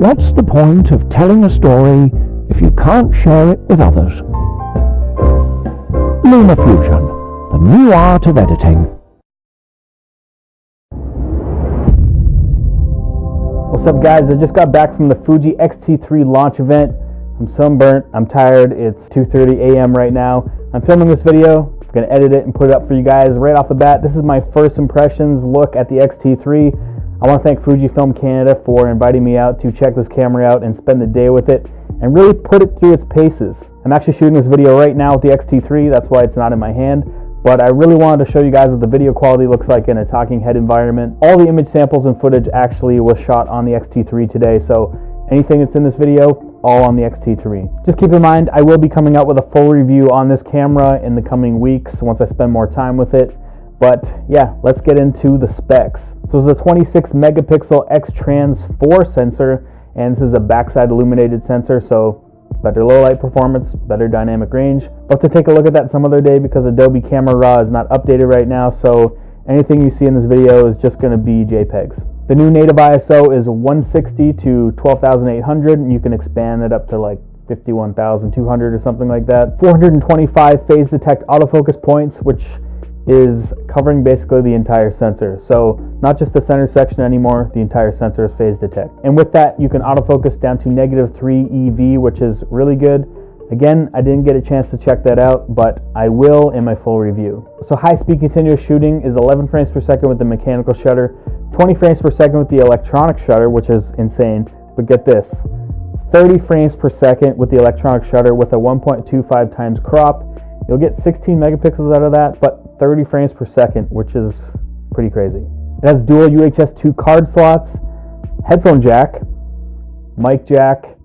What's the point of telling a story if you can't share it with others? Lumafusion, the new art of editing. What's up guys, I just got back from the Fuji X-T3 launch event. I'm sunburnt, I'm tired, it's 2:30 a.m. right now. I'm filming this video, I'm going to edit it and put it up for you guys right off the bat. This is my first impressions look at the X-T3. I want to thank Fujifilm Canada for inviting me out to check this camera out and spend the day with it and really put it through its paces. I'm actually shooting this video right now with the X-T3, that's why it's not in my hand. But I really wanted to show you guys what the video quality looks like in a talking head environment. All the image samples and footage actually was shot on the X-T3 today, so anything that's in this video, all on the X-T3. Just keep in mind, I will be coming out with a full review on this camera in the coming weeks once I spend more time with it. But yeah, let's get into the specs. So it's a 26 megapixel X-Trans 4 sensor, and this is a backside illuminated sensor, so better low light performance, better dynamic range. But to take a look at that some other day because Adobe Camera Raw is not updated right now, so anything you see in this video is just going to be JPEGs. The new native ISO is 160 to 12,800, and you can expand it up to like 51,200 or something like that. 425 phase detect autofocus points, which is covering basically the entire sensor. So not just the center section anymore, the entire sensor is phase detect. And with that, you can autofocus down to -3 EV, which is really good. Again, I didn't get a chance to check that out, but I will in my full review. So high-speed continuous shooting is 11 frames per second with the mechanical shutter, 20 frames per second with the electronic shutter, which is insane. But get this, 30 frames per second with the electronic shutter with a 1.25 times crop. You'll get 16 megapixels out of that, but 30 frames per second, which is pretty crazy. It has dual UHS 2 card slots, headphone jack, mic jack,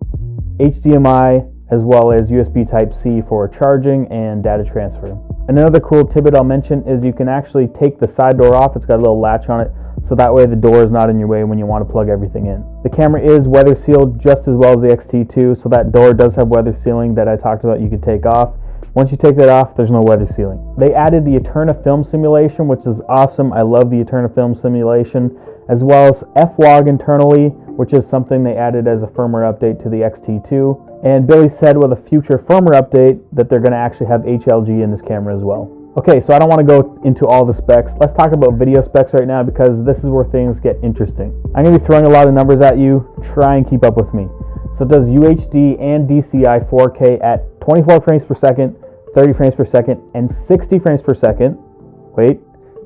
HDMI, as well as USB Type-C for charging and data transfer. And another cool tidbit I'll mention is you can actually take the side door off. It's got a little latch on it, so that way the door is not in your way when you want to plug everything in. The camera is weather sealed just as well as the X-T2, so that door does have weather sealing that I talked about you could take off. Once you take that off, there's no weather sealing. They added the Eterna film simulation, which is awesome. I love the Eterna film simulation, as well as F-Log internally, which is something they added as a firmware update to the X-T2. And Billy said with a future firmware update that they're going to actually have HLG in this camera as well. Okay, so I don't want to go into all the specs. Let's talk about video specs right now because this is where things get interesting. I'm going to be throwing a lot of numbers at you. Try and keep up with me. So it does UHD and DCI 4K at 24 frames per second, 30 frames per second, and 60 frames per second. Wait,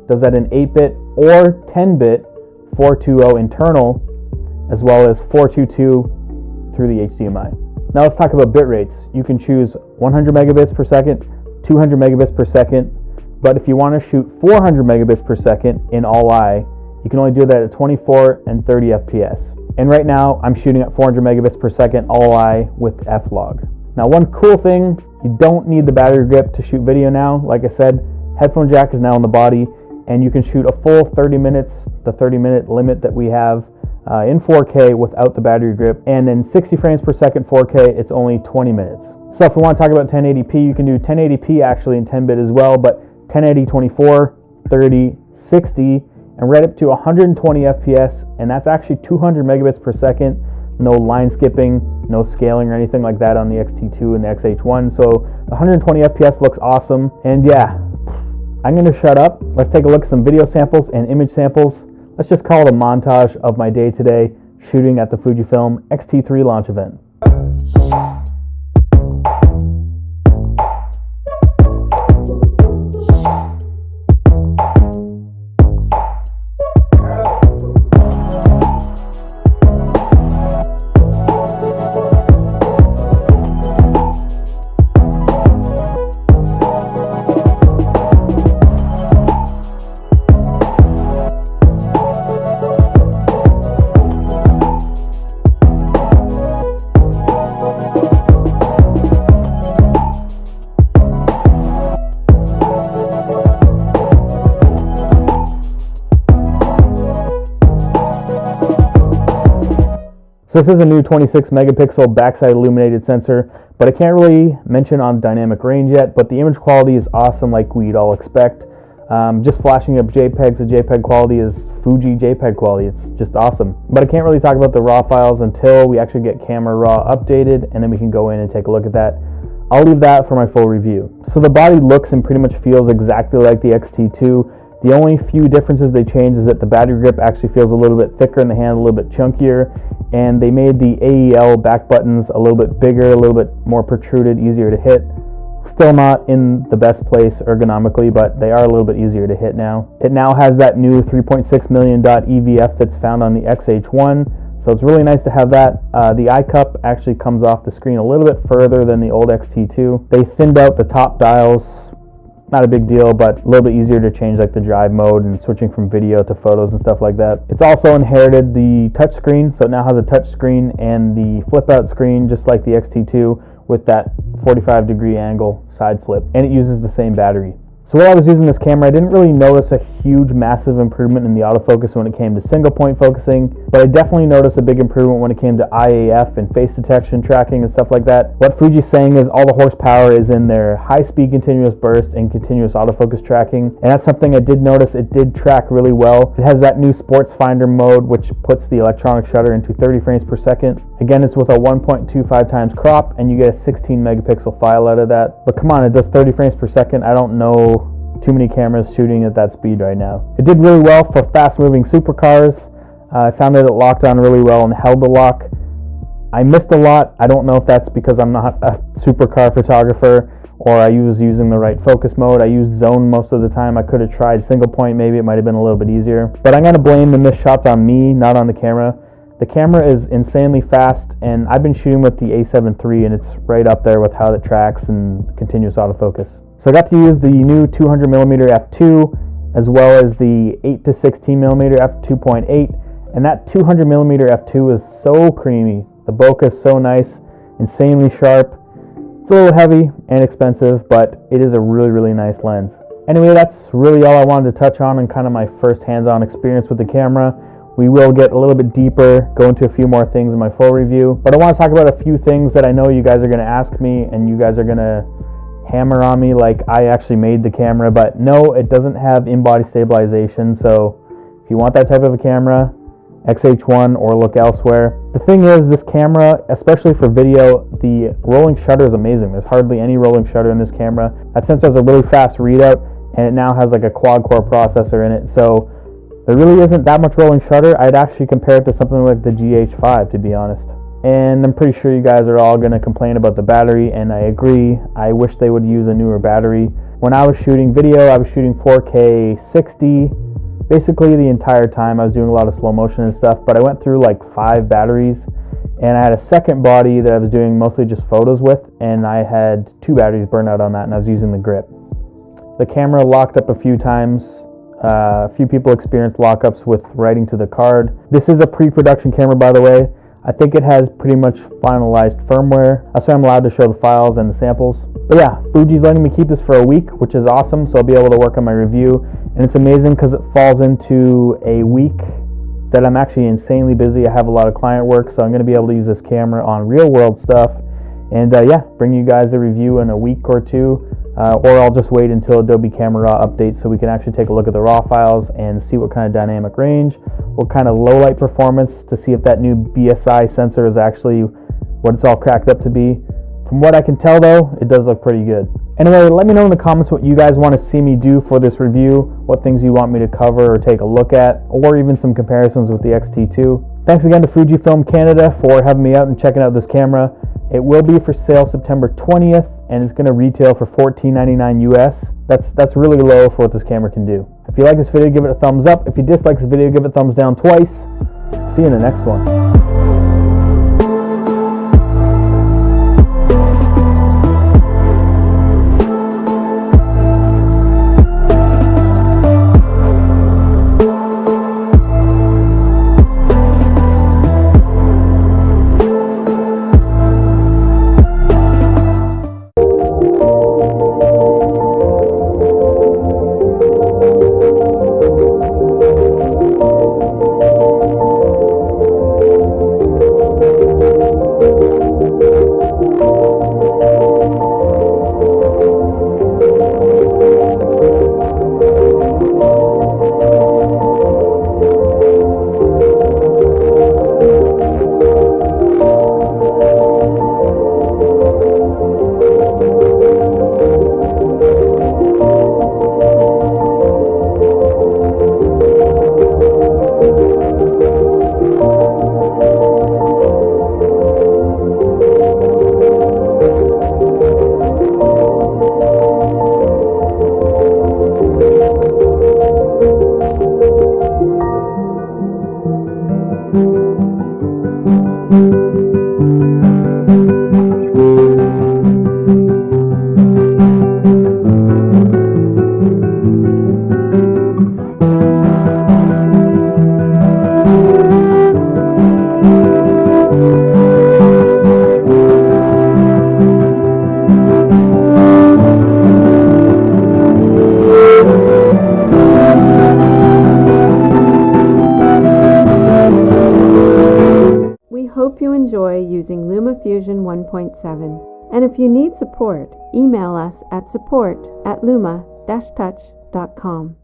does that in 8-bit or 10-bit 420 internal, as well as 422 through the HDMI. Now let's talk about bit rates. You can choose 100 megabits per second, 200 megabits per second, but if you want to shoot 400 megabits per second in all-I, you can only do that at 24 and 30 FPS. And right now, I'm shooting at 400 megabits per second all-I with F-Log. Now one cool thing, you don't need the battery grip to shoot video now. Like I said, headphone jack is now on the body, and you can shoot a full 30 minutes, the 30-minute limit that we have in 4K without the battery grip. And in 60 frames per second 4K, it's only 20 minutes. So if we want to talk about 1080p, you can do 1080p actually in 10-bit as well, but 1080 24, 30, 60, and right up to 120 FPS, and that's actually 200 megabits per second. No line skipping, no scaling or anything like that on the X-T2 and the X-H1. So 120 FPS looks awesome. And yeah, I'm going to shut up. Let's take a look at some video samples and image samples. Let's just call it a montage of my day today shooting at the Fujifilm X-T3 launch event. So this is a new 26 megapixel backside illuminated sensor, but I can't really mention on dynamic range yet, but the image quality is awesome like we'd all expect. Just flashing up JPEGs, the JPEG quality is Fuji JPEG quality. It's just awesome. But I can't really talk about the RAW files until we actually get camera RAW updated, and then we can go in and take a look at that. I'll leave that for my full review. So the body looks and pretty much feels exactly like the X-T2. The only few differences they changed is that the battery grip actually feels a little bit thicker in the hand, a little bit chunkier, and they made the AEL back buttons a little bit bigger, a little bit more protruded, easier to hit. Still not in the best place ergonomically, but they are a little bit easier to hit now. It now has that new 3.6 million EVF that's found on the XH1, so it's really nice to have that. The iCup actually comes off the screen a little bit further than the old X-T2. They thinned out the top dials. Not a big deal, but a little bit easier to change like the drive mode and switching from video to photos and stuff like that. It's also inherited the touch screen, so it now has a touch screen and the flip out screen just like the X-T2 with that 45-degree angle side flip, and it uses the same battery. So while I was using this camera, I didn't really notice a huge massive improvement in the autofocus when it came to single point focusing, but I definitely noticed a big improvement when it came to IAF and face detection tracking and stuff like that. What Fuji's saying is all the horsepower is in their high-speed continuous burst and continuous autofocus tracking, and that's something I did notice. It did track really well. It has that new sports finder mode, which puts the electronic shutter into 30 frames per second. Again, it's with a 1.25 times crop, and you get a 16 megapixel file out of that. But come on, it does 30 frames per second. I don't know too many cameras shooting at that speed right now. It did really well for fast-moving supercars. I found that it locked on really well and held the lock. I missed a lot. I don't know if that's because I'm not a supercar photographer or I was using the right focus mode. I used zone most of the time. I could have tried single point. Maybe it might have been a little bit easier. But I'm going to blame the missed shots on me, not on the camera. The camera is insanely fast, and I've been shooting with the A7 III, and it's right up there with how it tracks and continuous autofocus. So I got to use the new 200mm f2 as well as the 8 to 16mm f2.8, and that 200mm f2 is so creamy. The bokeh is so nice, insanely sharp. It's a little heavy and expensive, but it is a really, really nice lens. Anyway, that's really all I wanted to touch on and kind of my first hands-on experience with the camera. We will get a little bit deeper, go into a few more things in my full review, but I want to talk about a few things that I know you guys are going to ask me and you guys are going to hammer on me like I actually made the camera, but no, it doesn't have in-body stabilization. So if you want that type of a camera, XH1 or look elsewhere. The thing is, this camera, especially for video, the rolling shutter is amazing. There's hardly any rolling shutter in this camera. That sensor has a really fast readout, and it now has like a quad-core processor in it, so there really isn't that much rolling shutter. I'd actually compare it to something like the GH5, to be honest. And I'm pretty sure you guys are all going to complain about the battery, and I agree. I wish they would use a newer battery. When I was shooting video, I was shooting 4K 60 basically the entire time. I was doing a lot of slow motion and stuff, but I went through like 5 batteries, and I had a second body that I was doing mostly just photos with, and I had 2 batteries burned out on that, and I was using the grip. The camera locked up a few times. A few people experienced lockups with writing to the card. This is a pre-production camera, by the way. I think it has pretty much finalized firmware. That's why I'm allowed to show the files and the samples. But yeah, Fuji's letting me keep this for a week, which is awesome, so I'll be able to work on my review. And it's amazing because it falls into a week that I'm actually insanely busy. I have a lot of client work, so I'm going to be able to use this camera on real-world stuff. And yeah, bring you guys the review in a week or two. Or I'll just wait until Adobe Camera Raw updates so we can actually take a look at the RAW files and see what kind of dynamic range, what kind of low light performance, to see if that new BSI sensor is actually what it's all cracked up to be. From what I can tell though, it does look pretty good. Anyway, let me know in the comments what you guys want to see me do for this review, what things you want me to cover or take a look at, or even some comparisons with the X-T2. Thanks again to Fujifilm Canada for having me out and checking out this camera. It will be for sale September 20th, and it's going to retail for $14.99 US. That's really low for what this camera can do. If you like this video, give it a thumbs up. If you dislike this video, give it a thumbs down twice. See you in the next one. We hope you enjoy using Lumafusion 1.7, and if you need support, email us at support@luma-touch.com.